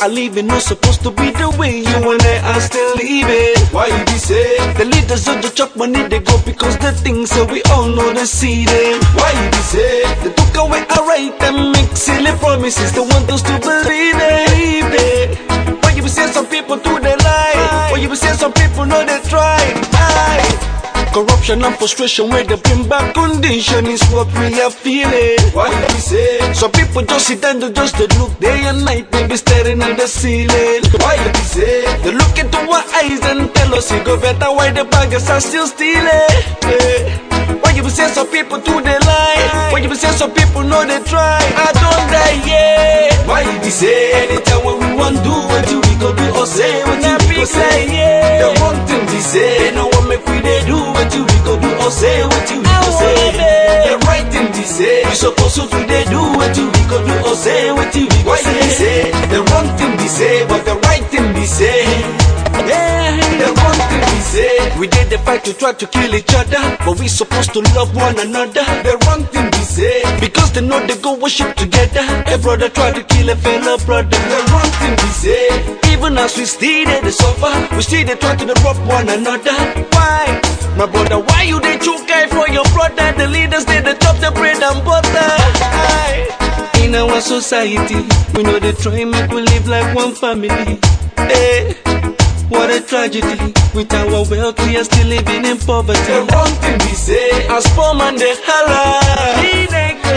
are living not supposed to be the way you and I are still living. Why you be say? The leaders of the chop money they go because the things that we all know they see them. Why you be say? They took away our right and make silly promises. They want us to believe it. Why you be saying some people do they lie? Why you be saying some people know they try? Corruption and frustration where they bring back condition is what we are feeling. Why you be say? Some people just sit down, they just they look day and night, they be staring at the ceiling. Why you be say? They look into our eyes and tell us it go better why the baggers are still stealing. Why you be saying some people do they lie? Why you be saying some people know they try? I don't die, yeah. Why you be say? Anytime when we want do what you we go do or say what you we go say. The one thing we say, no one make we they do what you we go do or say what you we go say. The right thing we say, we supposed to they do what you we go do or say what you we go say. The wrong thing we say, but the right thing we say. The wrong thing we say. We did the fight to try to kill each other, but we supposed to love one another. The wrong thing we say, because they know they go worship together. A brother try to kill a fellow brother. The wrong thing we say. Even as we still they suffer, we still they try to rob one another. Why? My brother, why you they choke guy for your brother? The leaders they top the bread and butter. In our society, we know they try and make we live like one family. Hey, what a tragedy. With our wealth, we are still living in poverty. The wrong thing we say. As poor man they holler,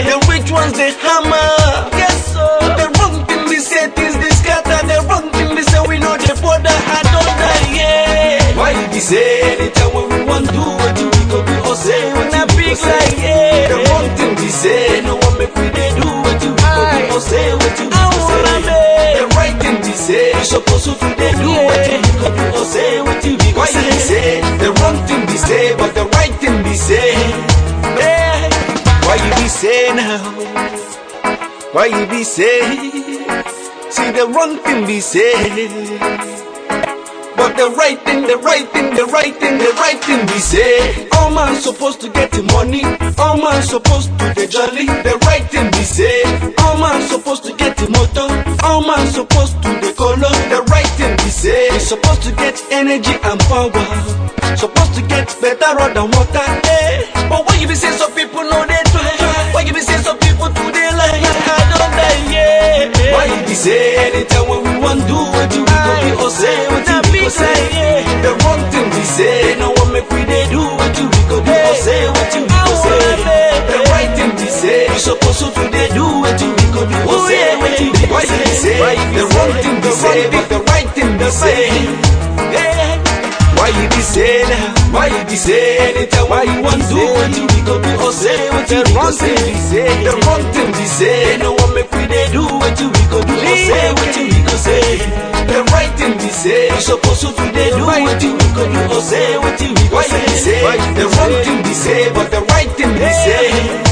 the rich ones they hammer. Yes, so the wrong thing we say is this scatter. The wrong thing we say we know the border. I don't die, yeah. Why you be say? Anytime when we want do what you we go do or say what you we go say. The wrong thing we say, no one make we they do what you we go do or say what you we go say. The right thing we say, you supposed to they do what you we go do or say what you we go say. The wrong thing we say, but the right thing we say. Why you be say now? Why you be say? See the wrong thing we say, but the right thing, the right thing, the right thing, the right thing we say. All man supposed to get the money, all man supposed to the jolly. The right thing we say. All man supposed to get the motor, all man supposed to the color. The right thing we say. We supposed to get energy and power, supposed to get better road and water. But why you be saying some people know they try? Why you be saying some people do they lie? I don't die, yeah. Why you be say? Anytime when we want do what you we go do or say what you we go say. The wrong thing we say, no one make we they do what you we go do or say what you we go say. The right thing we say, we supposed to they do what you we go do or say what you we go say. The wrong thing we say, but the right thing we say. Why you be say now? Why you be say? Anytime why you want do what you we go do or say what you we go say. The wrong thing we say, no one make we they do what you we go do or say what you we go say. The right thing we say, you supposed to they do what you we go do or say what you we go say. The wrong thing we say, but the right thing we say.